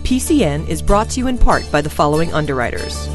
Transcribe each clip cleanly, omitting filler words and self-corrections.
PCN is brought to you in part by the following underwriters.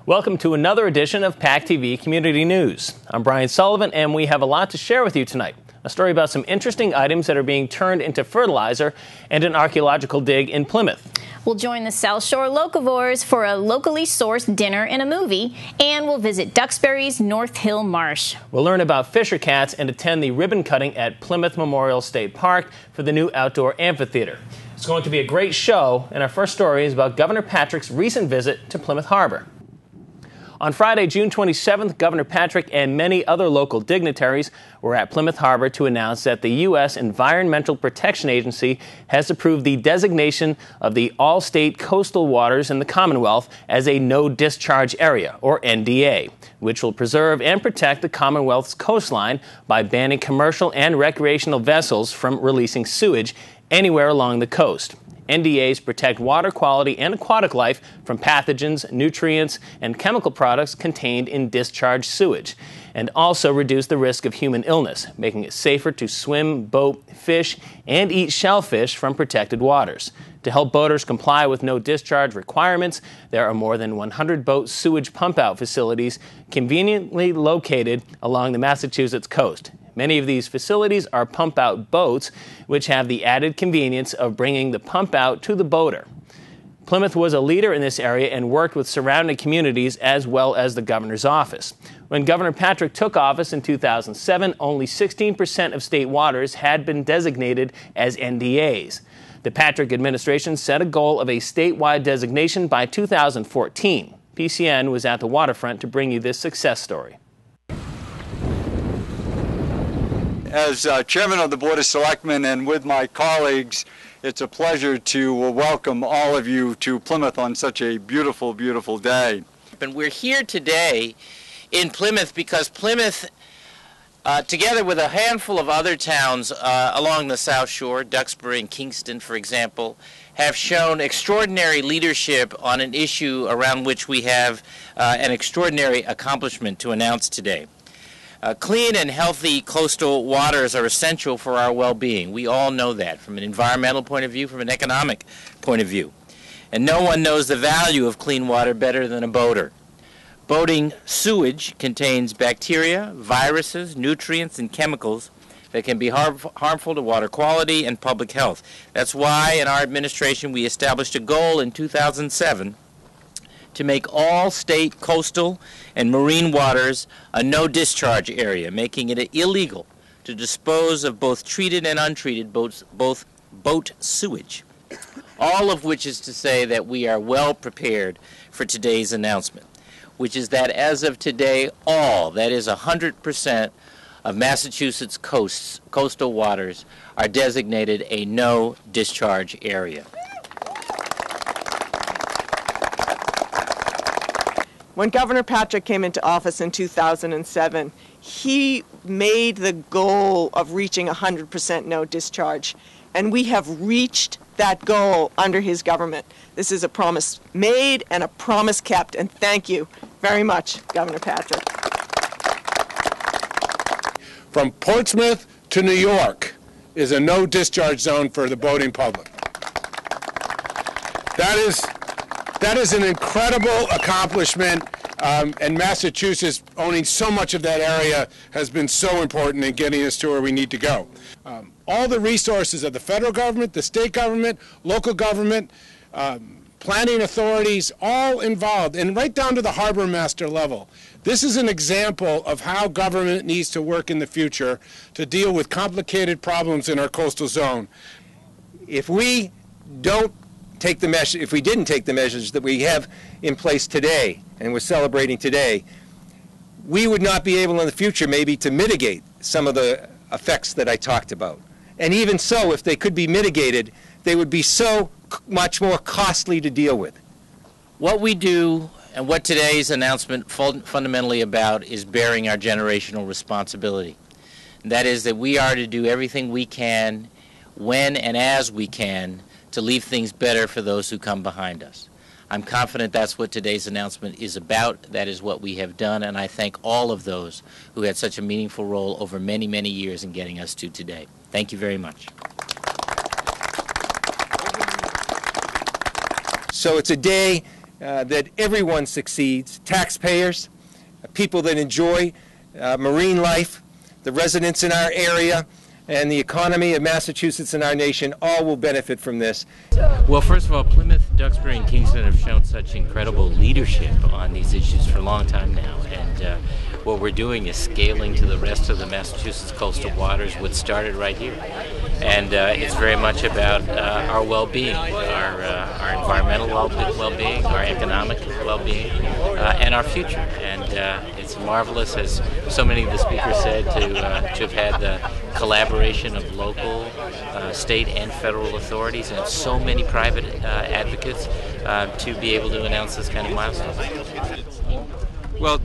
Welcome to another edition of PACTV Community News. I'm Brian Sullivan, and we have a lot to share with you tonight. A story about some interesting items that are being turned into fertilizer and an archaeological dig in Plymouth. We'll join the South Shore locavores for a locally sourced dinner and a movie, and we'll visit Duxbury's North Hill Marsh. We'll learn about fisher cats and attend the ribbon cutting at Plymouth Memorial State Park for the new outdoor amphitheater. It's going to be a great show, and our first story is about Governor Patrick's recent visit to Plymouth Harbor. On Friday, June 27th, Governor Patrick and many other local dignitaries were at Plymouth Harbor to announce that the U.S. Environmental Protection Agency has approved the designation of the all-state coastal waters in the Commonwealth as a no-discharge area, or NDA, which will preserve and protect the Commonwealth's coastline by banning commercial and recreational vessels from releasing sewage anywhere along the coast. NDAs protect water quality and aquatic life from pathogens, nutrients, and chemical products contained in discharged sewage, and also reduce the risk of human illness, making it safer to swim, boat, fish, and eat shellfish from protected waters. To help boaters comply with no discharge requirements, there are more than 100 boat sewage pump-out facilities conveniently located along the Massachusetts coast. Many of these facilities are pump-out boats, which have the added convenience of bringing the pump-out to the boater. Plymouth was a leader in this area and worked with surrounding communities as well as the governor's office. When Governor Patrick took office in 2007, only 16% of state waters had been designated as NDAs. The Patrick administration set a goal of a statewide designation by 2014. PCN was at the waterfront to bring you this success story. As chairman of the Board of Selectmen and with my colleagues, it's a pleasure to welcome all of you to Plymouth on such a beautiful, beautiful day. And we're here today in Plymouth because Plymouth, together with a handful of other towns along the South Shore, Duxbury and Kingston, for example, have shown extraordinary leadership on an issue around which we have an extraordinary accomplishment to announce today. Clean and healthy coastal waters are essential for our well-being. We all know that from an environmental point of view, from an economic point of view. And no one knows the value of clean water better than a boater. Boating sewage contains bacteria, viruses, nutrients, and chemicals that can be harmful to water quality and public health. That's why in our administration we established a goal in 2007 to make all state coastal and marine waters a no-discharge area, making it illegal to dispose of both treated and untreated boat sewage. All of which is to say that we are well prepared for today's announcement, which is that as of today, that is 100% of Massachusetts coastal waters are designated a no-discharge area. When Governor Patrick came into office in 2007, he made the goal of reaching 100% no discharge, and we have reached that goal under his government. This is a promise made and a promise kept, and thank you very much, Governor Patrick. From Portsmouth to New York is a no discharge zone for the boating public. That is an incredible accomplishment, and Massachusetts owning so much of that area has been so important in getting us to where we need to go. All the resources of the federal government, the state government, local government, planning authorities, all involved, and right down to the harbor master level. This is an example of how government needs to work in the future to deal with complicated problems in our coastal zone. If we don't take the measures, if we didn't take the measures that we have in place today and we're celebrating today, we would not be able in the future maybe to mitigate some of the effects that I talked about. And even so, if they could be mitigated, they would be so much more costly to deal with. What we do and what today's announcement fundamentally about is bearing our generational responsibility. That is that we are to do everything we can, when and as we can, to leave things better for those who come behind us. I'm confident that's what today's announcement is about. That is what we have done, and I thank all of those who had such a meaningful role over many, many years in getting us to today. Thank you very much. So it's a day that everyone succeeds, taxpayers, people that enjoy marine life, the residents in our area, and the economy of Massachusetts and our nation all will benefit from this. Well, first of all, Plymouth, Duxbury, and Kingston have shown such incredible leadership on these issues for a long time now, and what we're doing is scaling to the rest of the Massachusetts coastal waters what started right here. And it's very much about our well-being, our environmental well-being, our economic well-being, and our future. And it's marvelous, as so many of the speakers said, to have had the collaboration of local, state, and federal authorities, and so many private advocates to be able to announce this kind of milestone. Well,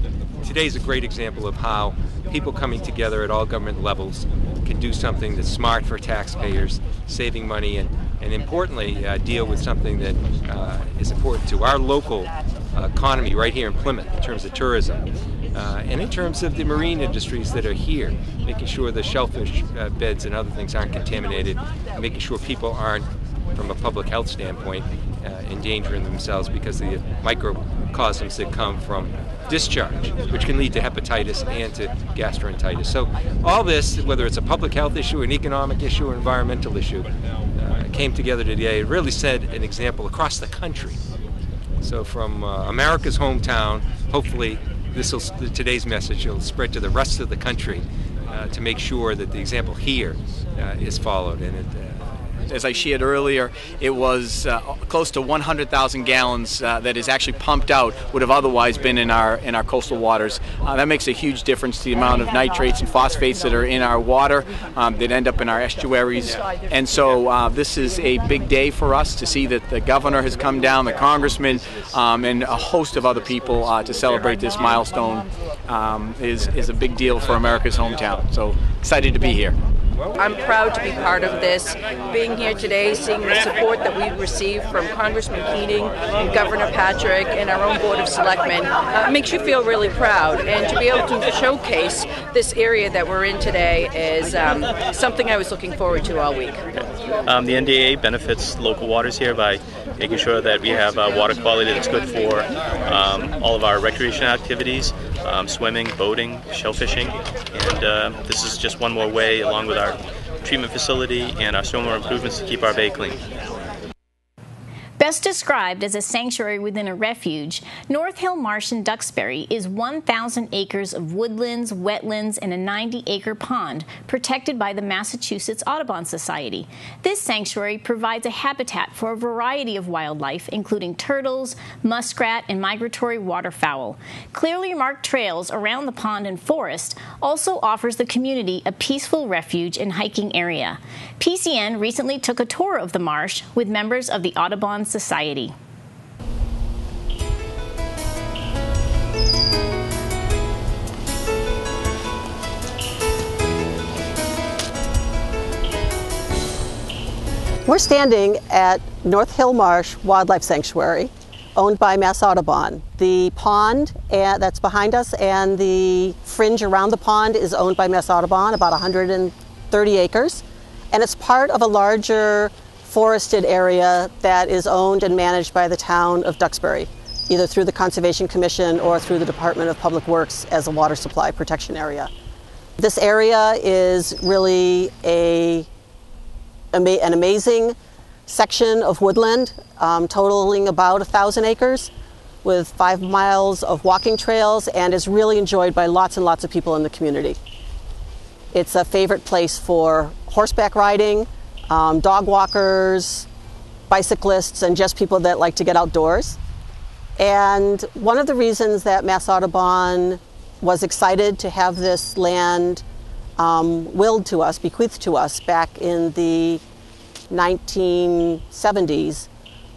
today's a great example of how people coming together at all government levels can do something that's smart for taxpayers, saving money, and importantly, deal with something that is important to our local economy right here in Plymouth in terms of tourism. And in terms of the marine industries that are here, making sure the shellfish beds and other things aren't contaminated, making sure people aren't, from a public health standpoint, endangering themselves because of the microcosms that come from discharge, which can lead to hepatitis and to gastroenteritis. So all this, whether it's a public health issue, an economic issue, or environmental issue, came together today. It really set an example across the country. So from America's hometown, hopefully today's message will spread to the rest of the country to make sure that the example here is followed. And as I shared earlier, it was close to 100,000 gallons that is actually pumped out would have otherwise been in our coastal waters. That makes a huge difference to the amount of nitrates and phosphates that are in our water that end up in our estuaries. And so this is a big day for us to see that the governor has come down, the congressman, and a host of other people to celebrate this milestone is a big deal for America's hometown. So excited to be here. I'm proud to be part of this. Being here today, seeing the support that we've received from Congressman Keating and Governor Patrick and our own Board of Selectmen makes you feel really proud. And to be able to showcase this area that we're in today is something I was looking forward to all week. The NDAA benefits local waters here by making sure that we have water quality that's good for all of our recreation activities, swimming, boating, shellfishing, and this is just one more way, along with our treatment facility and our stormwater improvements, to keep our bay clean. Best described as a sanctuary within a refuge, North Hill Marsh in Duxbury is 1,000 acres of woodlands, wetlands, and a 90-acre pond protected by the Massachusetts Audubon Society. This sanctuary provides a habitat for a variety of wildlife, including turtles, muskrat, and migratory waterfowl. Clearly marked trails around the pond and forest also offers the community a peaceful refuge and hiking area. PCN recently took a tour of the marsh with members of the Audubon Society. We're standing at North Hill Marsh Wildlife Sanctuary, owned by Mass Audubon. The pond that's behind us and the fringe around the pond is owned by Mass Audubon, about 130 acres, and it's part of a larger forested area that is owned and managed by the town of Duxbury, either through the Conservation Commission or through the Department of Public Works as a water supply protection area. This area is really an amazing section of woodland, totaling about 1,000 acres, with 5 miles of walking trails, and is really enjoyed by lots and lots of people in the community. It's a favorite place for horseback riding, dog walkers, bicyclists and just people that like to get outdoors. And one of the reasons that Mass Audubon was excited to have this land willed to us, bequeathed to us back in the 1970s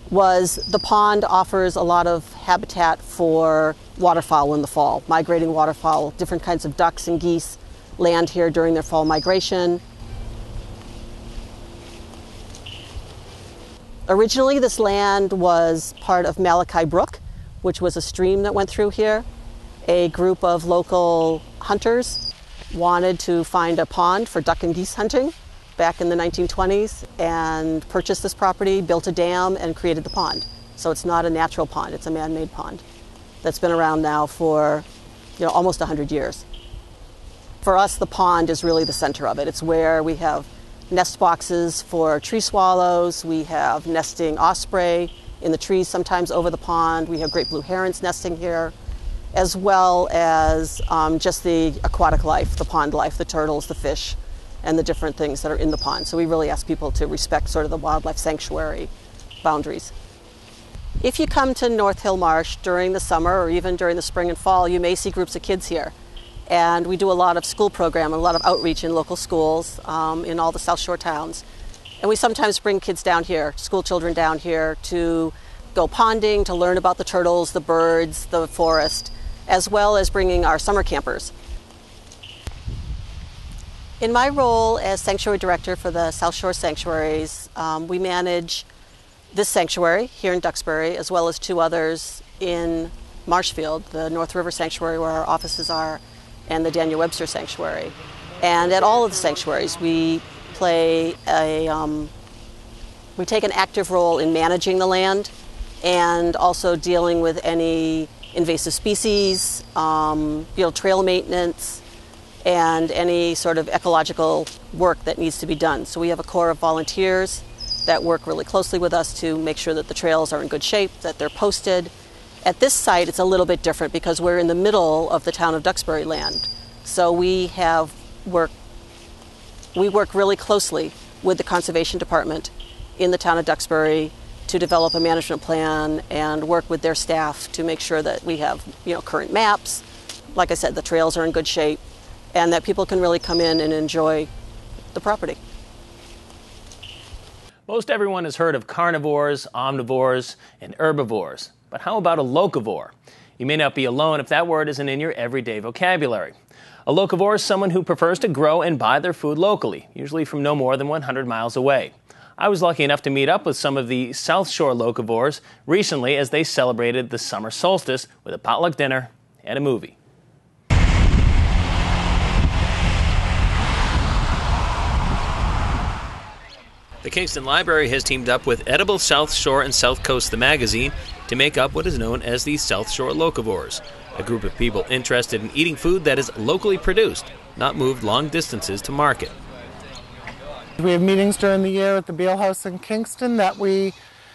was the pond offers a lot of habitat for waterfowl in the fall, migrating waterfowl, different kinds of ducks and geese land here during their fall migration. Originally, this land was part of Malachi Brook, which was a stream that went through here. A group of local hunters wanted to find a pond for duck and geese hunting back in the 1920s and purchased this property, built a dam, and created the pond. So it's not a natural pond, it's a man-made pond that's been around now for almost 100 years. For us, the pond is really the center of it. It's where we have nest boxes for tree swallows, we have nesting osprey in the trees sometimes over the pond, we have great blue herons nesting here, as well as just the aquatic life, the pond life, the turtles, the fish, and the different things that are in the pond. So we really ask people to respect sort of the wildlife sanctuary boundaries. If you come to North Hill Marsh during the summer or even during the spring and fall, you may see groups of kids here. And we do a lot of school program, a lot of outreach in local schools in all the South Shore towns. And we sometimes bring kids down here, school children down here, to go ponding, to learn about the turtles, the birds, the forest, as well as bringing our summer campers. In my role as Sanctuary Director for the South Shore Sanctuaries, we manage this sanctuary here in Duxbury, as well as two others in Marshfield, the North River Sanctuary where our offices are, and the Daniel Webster Sanctuary. And at all of the sanctuaries, we take an active role in managing the land and also dealing with any invasive species, trail maintenance, and any sort of ecological work that needs to be done. So we have a core of volunteers that work really closely with us to make sure that the trails are in good shape, that they're posted. At this site, it's a little bit different because we're in the middle of the town of Duxbury land. So we work really closely with the Conservation Department in the town of Duxbury to develop a management plan and work with their staff to make sure that we have current maps. Like I said, the trails are in good shape, and that people can really come in and enjoy the property. Most everyone has heard of carnivores, omnivores, and herbivores. But how about a locavore? You may not be alone if that word isn't in your everyday vocabulary. A locavore is someone who prefers to grow and buy their food locally, usually from no more than 100 miles away. I was lucky enough to meet up with some of the South Shore locavores recently as they celebrated the summer solstice with a potluck dinner and a movie. The Kingston Library has teamed up with Edible South Shore and South Coast, the magazine, to make up what is known as the South Shore Locavores, a group of people interested in eating food that is locally produced, not moved long distances to market. We have meetings during the year at the Beale House in Kingston that we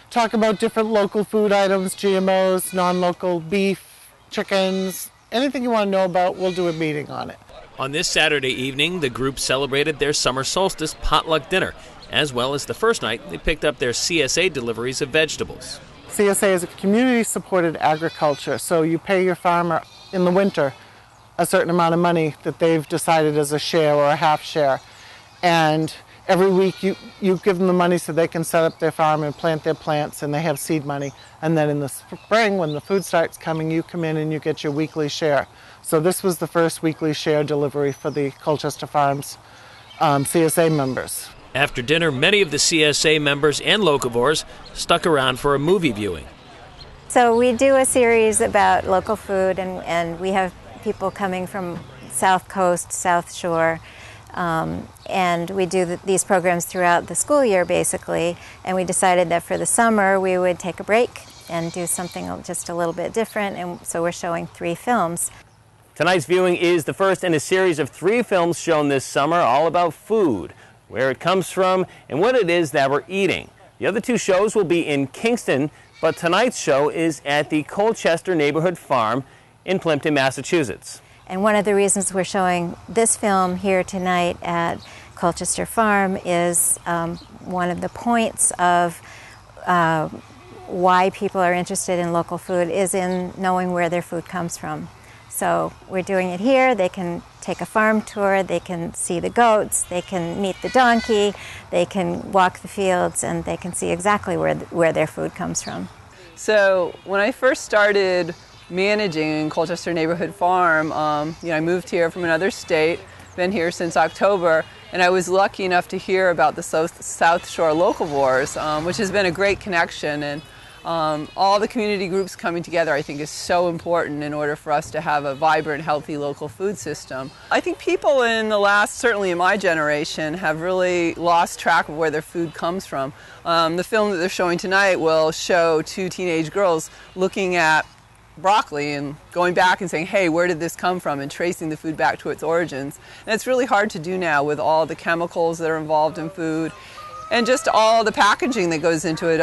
talk about different local food items, GMOs, non-local beef, chickens, anything you want to know about, we'll do a meeting on it. On this Saturday evening, the group celebrated their summer solstice potluck dinner. As well as the first night, they picked up their CSA deliveries of vegetables. CSA is a community-supported agriculture, so you pay your farmer in the winter a certain amount of money that they've decided as a share or a half share. And every week you give them the money so they can set up their farm and plant their plants, and they have seed money. And then in the spring, when the food starts coming, you come in and you get your weekly share. So this was the first weekly share delivery for the Colchester Farms CSA members. After dinner, many of the CSA members and locavores stuck around for a movie viewing. So we do a series about local food, and we have people coming from South Coast, South Shore, and we do these programs throughout the school year, basically, and we decided that for the summer we would take a break and do something just a little bit different, and so we're showing 3 films. Tonight's viewing is the first in a series of 3 films shown this summer, all about food, where it comes from, and what it is that we're eating. The other 2 shows will be in Kingston, but tonight's show is at the Colchester Neighborhood Farm in Plimpton, Massachusetts. And one of the reasons we're showing this film here tonight at Colchester Farm is one of the points of why people are interested in local food is in knowing where their food comes from. So we're doing it here. They can take a farm tour, they can see the goats, they can meet the donkey, they can walk the fields, and they can see exactly where their food comes from. So when I first started managing Colchester Neighborhood Farm, I moved here from another state, been here since October, and I was lucky enough to hear about the South Shore Locavores, which has been a great connection. And all the community groups coming together, I think, is so important in order for us to have a vibrant, healthy local food system. I think people in the last, certainly in my generation, have really lost track of where their food comes from. The film that they're showing tonight will show two teenage girls looking at broccoli and going back and saying, hey, where did this come from, and tracing the food back to its origins. And it's really hard to do now with all the chemicals that are involved in food and just all the packaging that goes into it.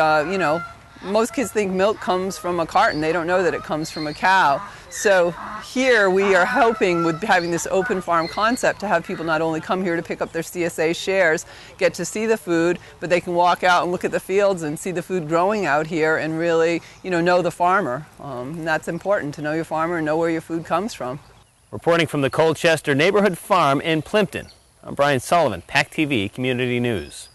Most kids think milk comes from a carton. They don't know that it comes from a cow. So here we are hoping, with having this open farm concept, to have people not only come here to pick up their CSA shares, get to see the food, but they can walk out and look at the fields and see the food growing out here and really, know the farmer. And that's important, to know your farmer and know where your food comes from. Reporting from the Colchester Neighborhood Farm in Plimpton, I'm Brian Sullivan, PACTV Community News.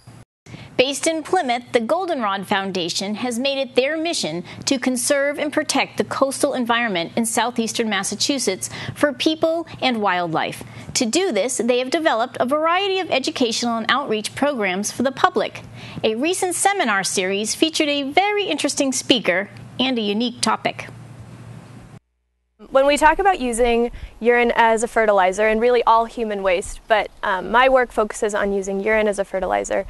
Based in Plymouth, the Goldenrod Foundation has made it their mission to conserve and protect the coastal environment in southeastern Massachusetts for people and wildlife. To do this, they have developed a variety of educational and outreach programs for the public. A recent seminar series featured a very interesting speaker and a unique topic. When we talk about using urine as a fertilizer, and really all human waste, but my work focuses on using urine as a fertilizer,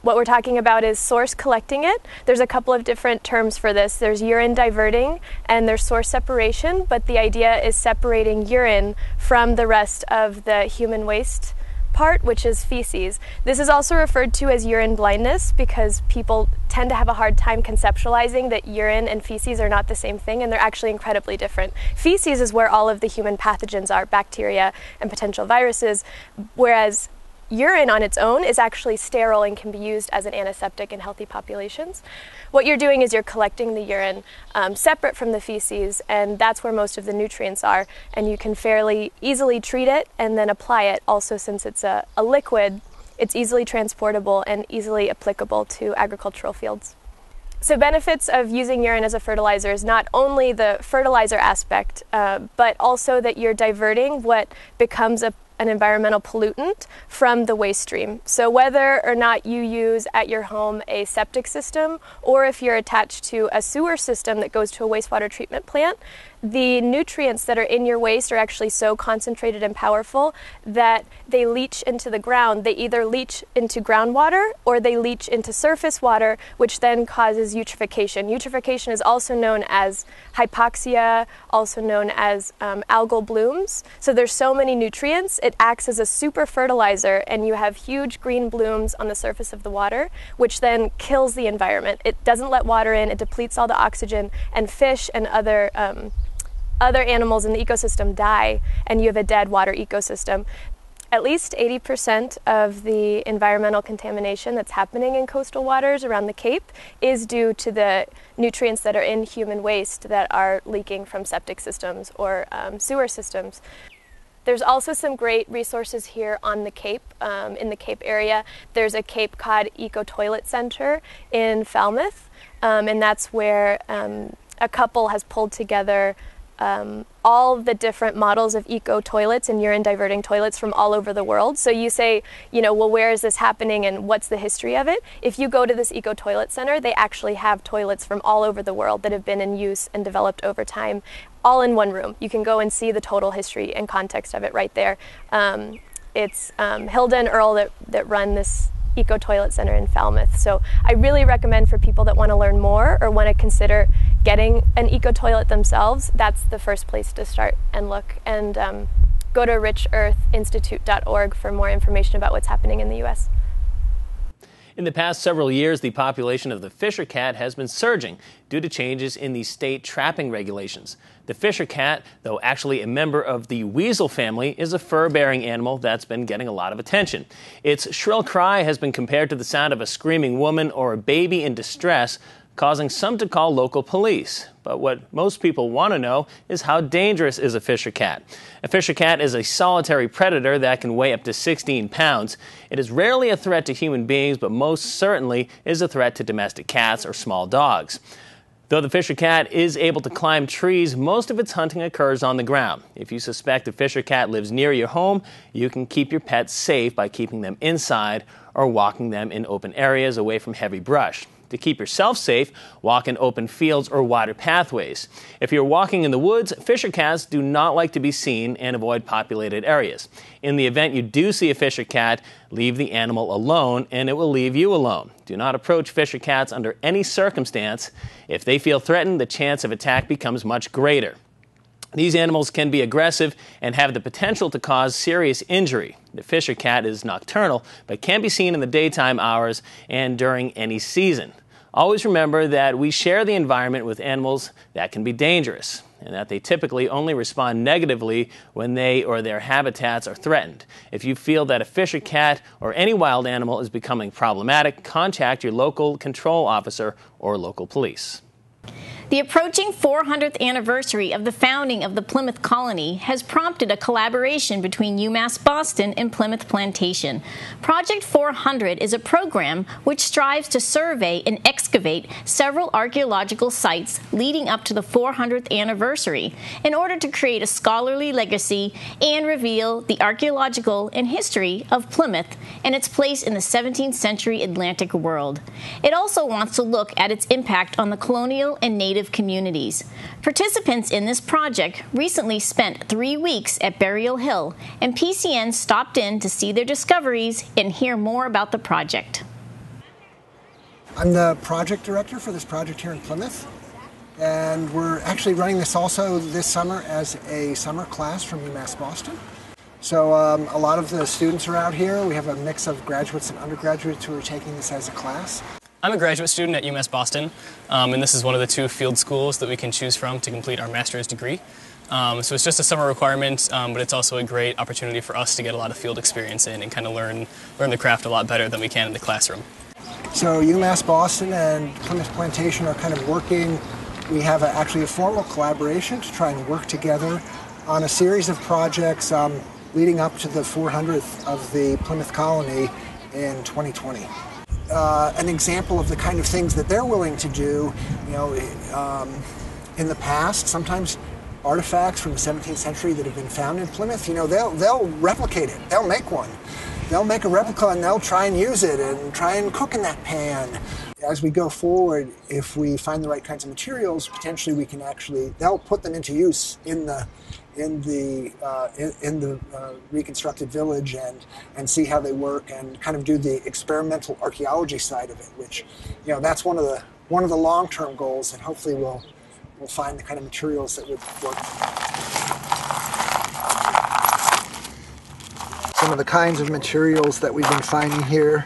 what we're talking about is source collecting it. There's a couple of different terms for this. There's urine diverting and there's source separation, but the idea is separating urine from the rest of the human waste part, which is feces. This is also referred to as urine blindness because people tend to have a hard time conceptualizing that urine and feces are not the same thing, and they're actually incredibly different. Feces is where all of the human pathogens are, bacteria and potential viruses, whereas urine on its own is actually sterile and can be used as an antiseptic in healthy populations. What you're doing is you're collecting the urine separate from the feces, and that's where most of the nutrients are, and you can fairly easily treat it and then apply it. Also, since it's a liquid, it's easily transportable and easily applicable to agricultural fields. So benefits of using urine as a fertilizer is not only the fertilizer aspect, but also that you're diverting what becomes an environmental pollutant from the waste stream. So whether or not you use at your home a septic system, or if you're attached to a sewer system that goes to a wastewater treatment plant, the nutrients that are in your waste are actually so concentrated and powerful that they leach into the ground. They either leach into groundwater or they leach into surface water, which then causes eutrophication. Eutrophication is also known as hypoxia, also known as algal blooms. So there's so many nutrients, it acts as a super fertilizer, and you have huge green blooms on the surface of the water, which then kills the environment. It doesn't let water in, it depletes all the oxygen, and fish and other animals in the ecosystem die, and you have a dead water ecosystem. At least 80% of the environmental contamination that's happening in coastal waters around the Cape is due to the nutrients that are in human waste that are leaking from septic systems or sewer systems. There's also some great resources here on the Cape, in the Cape area. There's a Cape Cod Eco Toilet Center in Falmouth, and that's where a couple has pulled together all the different models of eco toilets and urine diverting toilets from all over the world. So you say, well, where is this happening and what's the history of it? If you go to this eco toilet center, they actually have toilets from all over the world that have been in use and developed over time, all in one room. You can go and see the total history and context of it right there. It's Hilda and Earl that run this Eco Toilet Center in Falmouth. So I really recommend for people that want to learn more or want to consider getting an eco toilet themselves, that's the first place to start and look. And go to richearthinstitute.org for more information about what's happening in the U.S. In the past several years, the population of the Fisher cat has been surging due to changes in the state trapping regulations. The Fisher cat, though actually a member of the weasel family, is a fur-bearing animal that's been getting a lot of attention. Its shrill cry has been compared to the sound of a screaming woman or a baby in distress, causing some to call local police. But what most people want to know is how dangerous is a Fisher cat. A Fisher cat is a solitary predator that can weigh up to 16 pounds. It is rarely a threat to human beings, but most certainly is a threat to domestic cats or small dogs. Though the Fisher cat is able to climb trees, most of its hunting occurs on the ground. If you suspect a Fisher cat lives near your home, you can keep your pets safe by keeping them inside or walking them in open areas away from heavy brush. To keep yourself safe, walk in open fields or wider pathways. If you're walking in the woods, Fisher cats do not like to be seen and avoid populated areas. In the event you do see a Fisher cat, leave the animal alone and it will leave you alone. Do not approach Fisher cats under any circumstance. If they feel threatened, the chance of attack becomes much greater. These animals can be aggressive and have the potential to cause serious injury. The Fisher cat is nocturnal, but can be seen in the daytime hours and during any season. Always remember that we share the environment with animals that can be dangerous, and that they typically only respond negatively when they or their habitats are threatened. If you feel that a Fisher cat or any wild animal is becoming problematic, contact your local control officer or local police. The approaching 400th anniversary of the founding of the Plymouth Colony has prompted a collaboration between UMass Boston and Plymouth Plantation. Project 400 is a program which strives to survey and excavate several archaeological sites leading up to the 400th anniversary in order to create a scholarly legacy and reveal the archaeological and history of Plymouth and its place in the 17th century Atlantic world. It also wants to look at its impact on the colonial and native communities. Participants in this project recently spent 3 weeks at Burial Hill, and PCN stopped in to see their discoveries and hear more about the project. I'm the project director for this project here in Plymouth, and we're actually running this also this summer as a summer class from UMass Boston. So a lot of the students are out here. We have a mix of graduates and undergraduates who are taking this as a class. I'm a graduate student at UMass Boston, and this is one of the 2 field schools that we can choose from to complete our master's degree. So it's just a summer requirement, but it's also a great opportunity for us to get a lot of field experience in and kind of learn the craft a lot better than we can in the classroom. So UMass Boston and Plymouth Plantation are kind of working. We have actually a formal collaboration to try and work together on a series of projects leading up to the 400th of the Plymouth Colony in 2020. An example of the kind of things that they're willing to do, in the past, sometimes artifacts from the 17th century that have been found in Plymouth, they'll replicate it. They'll make one. They'll make a replica and they'll try and use it and try and cook in that pan. As we go forward, if we find the right kinds of materials, potentially we can they'll put them into use in the reconstructed village and see how they work and kind of do the experimental archaeology side of it, which that's one of the long-term goals, and hopefully we'll find the kind of materials that would work. Some of the kinds of materials that we've been finding here,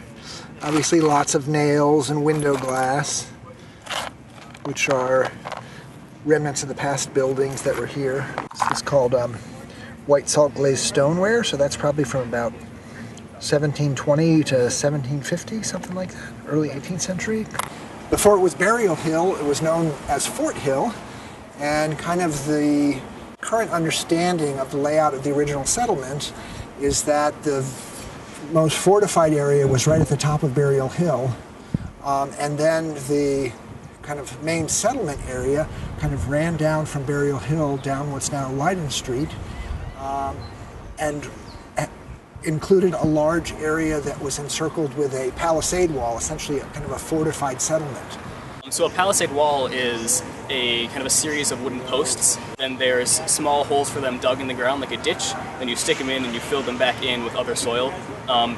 obviously lots of nails and window glass, which are remnants of the past buildings that were here. This is called white salt glazed stoneware, so that's probably from about 1720 to 1750, something like that, early 18th century. Before it was Burial Hill, it was known as Fort Hill, and kind of the current understanding of the layout of the original settlement is that the most fortified area was right at the top of Burial Hill, and then the kind of main settlement area kind of ran down from Burial Hill down what's now Leyden Street, and included a large area that was encircled with a palisade wall, essentially a kind of a fortified settlement. So a palisade wall is a kind of a series of wooden posts. Then there's small holes for them dug in the ground like a ditch. Then you stick them in and you fill them back in with other soil.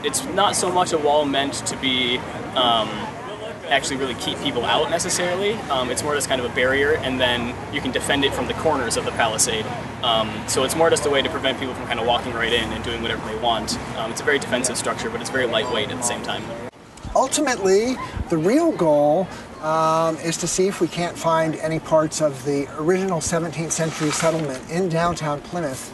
It's not so much a wall meant to be actually really keep people out necessarily. It's more just kind of a barrier, and then you can defend it from the corners of the palisade. So it's more just a way to prevent people from kind of walking right in and doing whatever they want. It's a very defensive structure, but it's very lightweight at the same time. Ultimately, the real goal is to see if we can't find any parts of the original 17th century settlement in downtown Plymouth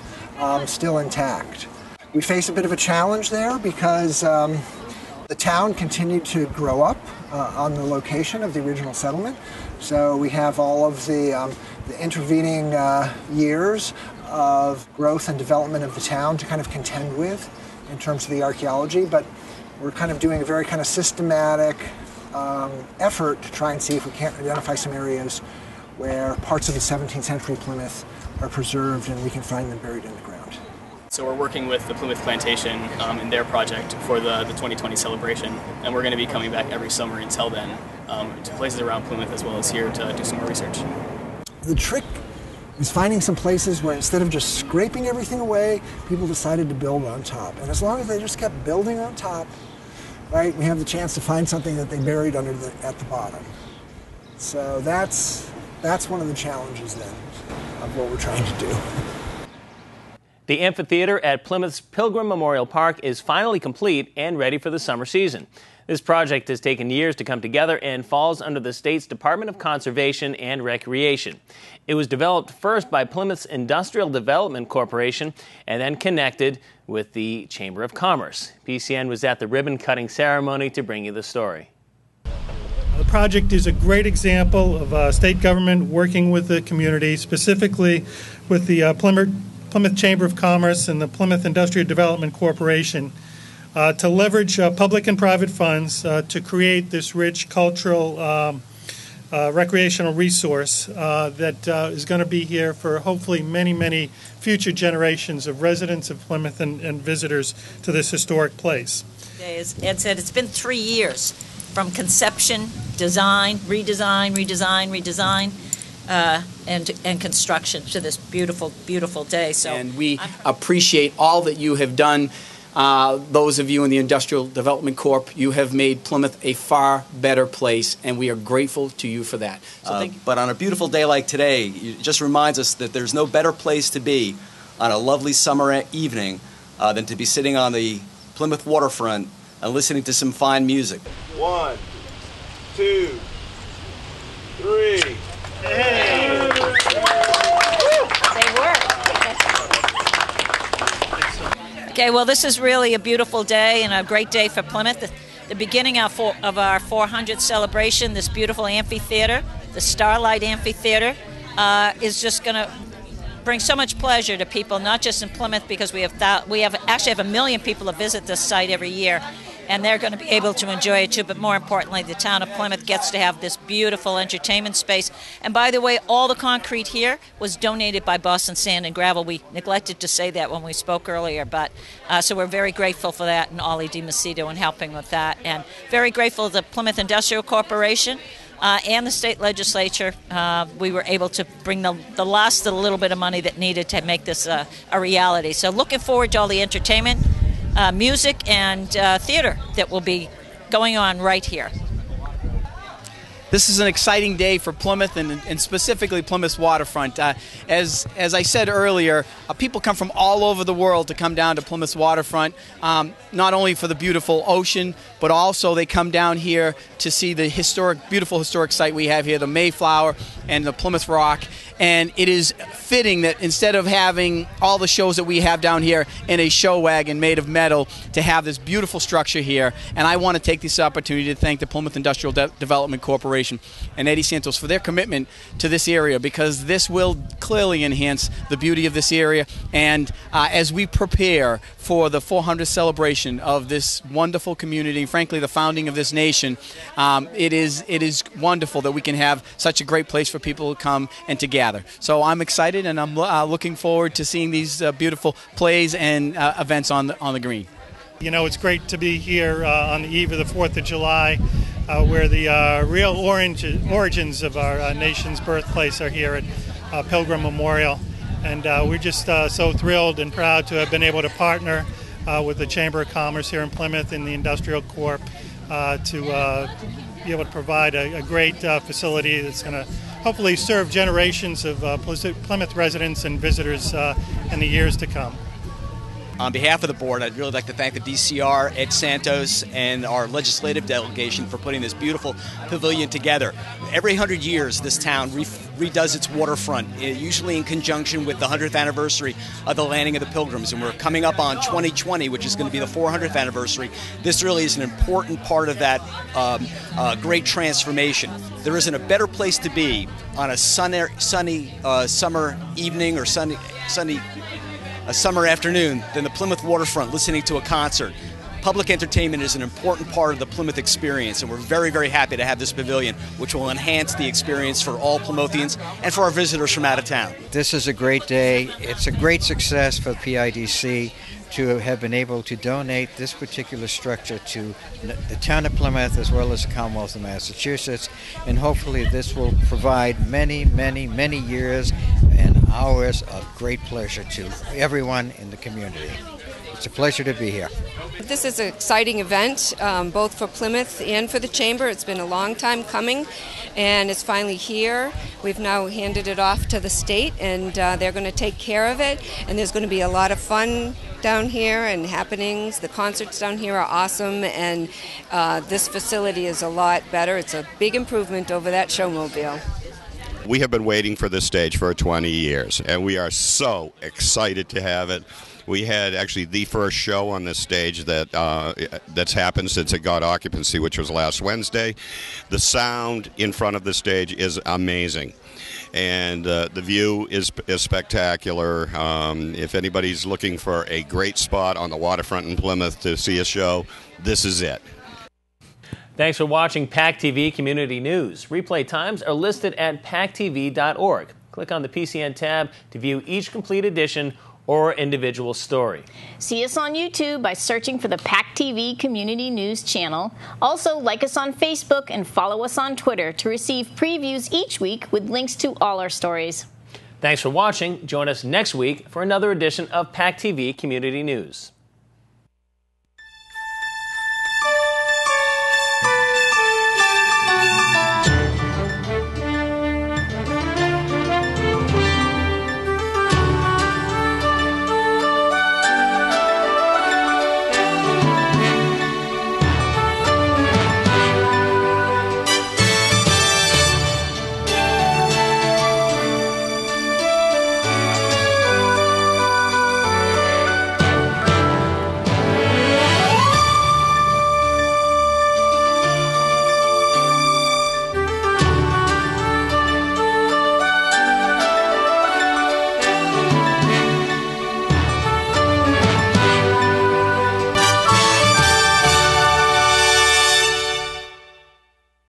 still intact. We face a bit of a challenge there because the town continued to grow up on the location of the original settlement. So we have all of the intervening years of growth and development of the town to kind of contend with in terms of the archaeology, but we're kind of doing a very kind of systematic effort to try and see if we can't identify some areas where parts of the 17th century Plymouth are preserved and we can find them buried in the ground. So we're working with the Plymouth Plantation in their project for the 2020 celebration, and we're going to be coming back every summer until then to places around Plymouth as well as here to do some more research. The trick is finding some places where instead of just scraping everything away, people decided to build on top. And as long as they just kept building on top, right, we have the chance to find something that they buried at the bottom. So that's one of the challenges then of what we're trying to do. The amphitheater at Plymouth's Pilgrim Memorial Park is finally complete and ready for the summer season. This project has taken years to come together and falls under the state's Department of Conservation and Recreation. It was developed first by Plymouth's Industrial Development Corporation and then connected with the Chamber of Commerce. PCN was at the ribbon-cutting ceremony to bring you the story. The project is a great example of state government working with the community, specifically with the Plymouth Chamber of Commerce and the Plymouth Industrial Development Corporation to leverage public and private funds to create this rich cultural recreational resource that is going to be here for hopefully many, many future generations of residents of Plymouth and visitors to this historic place. As Ed said, it's been 3 years from conception, design, redesign, and construction to this beautiful, beautiful day. So, and we appreciate all that you have done. Those of you in the Industrial Development Corp, you have made Plymouth a far better place, and we are grateful to you for that. So but on a beautiful day like today, it just reminds us that there's no better place to be on a lovely summer evening than to be sitting on the Plymouth waterfront and listening to some fine music. 1, 2, 3. Hey. They work. Okay, well, this is really a beautiful day and a great day for Plymouth. The beginning of our 400th celebration, this beautiful amphitheater, the Starlight Amphitheater, is just going to bring so much pleasure to people, not just in Plymouth, because we actually have 1 million people that visit this site every year, and they're going to be able to enjoy it too. But more importantly, the town of Plymouth gets to have this beautiful entertainment space. And by the way, all the concrete here was donated by Boston Sand and Gravel. We neglected to say that when we spoke earlier, but so we're very grateful for that, and Ollie DiMacedo in helping with that, and very grateful to the Plymouth Industrial Corporation. And the state legislature. We were able to bring the last little bit of money that needed to make this a reality. So looking forward to all the entertainment, music, and theater that will be going on right here. This is an exciting day for Plymouth and specifically Plymouth's waterfront. As I said earlier, people come from all over the world to come down to Plymouth's waterfront, not only for the beautiful ocean, but also they come down here to see the beautiful historic site we have here, the Mayflower and the Plymouth Rock. And it is fitting that instead of having all the shows that we have down here in a show wagon made of metal, to have this beautiful structure here. And I want to take this opportunity to thank the Plymouth Industrial Development Corporation and Eddie Santos for their commitment to this area, because this will clearly enhance the beauty of this area. And as we prepare for the 400th celebration of this wonderful community, frankly the founding of this nation, it is wonderful that we can have such a great place for people to come and to gather. So I'm excited, and I'm looking forward to seeing these beautiful plays and events on the green. You know, it's great to be here on the eve of the 4th of July, where the real origins of our nation's birthplace are here at Pilgrim Memorial. And we're just so thrilled and proud to have been able to partner with the Chamber of Commerce here in Plymouth and the Industrial Corp to be able to provide a great facility that's going to hopefully serve generations of Plymouth residents and visitors in the years to come. On behalf of the board, I'd really like to thank the DCR, Ed Santos, and our legislative delegation for putting this beautiful pavilion together. Every 100 years, this town redoes its waterfront, usually in conjunction with the 100th anniversary of the landing of the Pilgrims. And we're coming up on 2020, which is going to be the 400th anniversary. This really is an important part of that great transformation. There isn't a better place to be on a sunny summer evening or a summer afternoon than the Plymouth waterfront listening to a concert. Public entertainment is an important part of the Plymouth experience, and we're very, very happy to have this pavilion, which will enhance the experience for all Plymouthians and for our visitors from out of town. This is a great day. It's a great success for PIDC to have been able to donate this particular structure to the town of Plymouth as well as the Commonwealth of Massachusetts, and hopefully this will provide many, many, many years and hours of great pleasure to everyone in the community. It's a pleasure to be here. This is an exciting event, both for Plymouth and for the Chamber. It's been a long time coming, and it's finally here. We've now handed it off to the state, and they're going to take care of it, and there's going to be a lot of fun down here and happenings. The concerts down here are awesome, and this facility is a lot better. It's a big improvement over that showmobile. We have been waiting for this stage for 20 years, and we are so excited to have it. We had actually the first show on this stage that's happened since it got occupancy, which was last Wednesday. The sound in front of the stage is amazing, and the view is spectacular. If anybody's looking for a great spot on the waterfront in Plymouth to see a show, this is it. Thanks for watching PACTV Community News. Replay times are listed at pactv.org. Click on the PCN tab to view each complete edition or individual story. See us on YouTube by searching for the PACTV Community News channel. Also, like us on Facebook and follow us on Twitter to receive previews each week with links to all our stories. Thanks for watching. Join us next week for another edition of PACTV Community News.